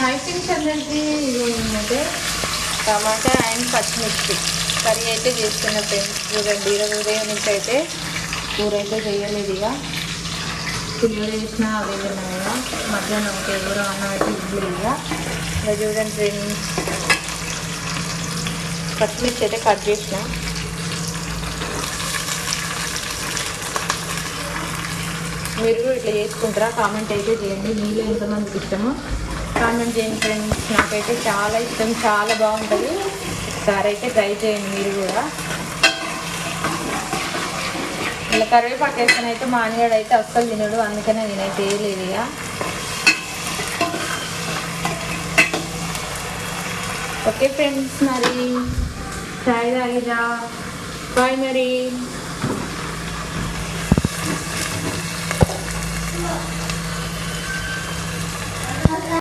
Hi friends అందరికీ ఇదే టమాటా and పచ్చిమిర్చి కర్రీ అయితే చేస్తున్న ఫ్రెండ్స్. చూడండి ఈరోజు ఉదయం నుంచి అయితే కూర అయితే చేయలేదు. ఇక పిల్లలు వేసిన అవి విన్నాయిగా మధ్యాహ్నం ఒక కూర అన్నం అయితే ఇడ్లీ. ఇక చూడండి ఫ్రెండ్స్, పచ్చిమిర్చి అయితే కట్ చేసిన. మీరు కూడా ఇట్లా చేసుకుంటారా? కామెంట్ అయితే చేయండి. మీలో ఎంతమందికి ఇష్టమో కామెంట్ చేయండి ఫ్రెండ్స్. నాకైతే చాలా ఇష్టం, చాలా బాగుంటుంది. ఒకసారి అయితే ట్రై చేయండి మీరు కూడా. ఇలా కరివేపాకు వేస్తానైతే మా అన్నగాడు అయితే అస్సలు తినడు, అందుకనే నేనైతే వేయలేదు. ఇక ఓకే ఫ్రెండ్స్, మరి చాయ్ తాగిరా, బాయ్ మరి.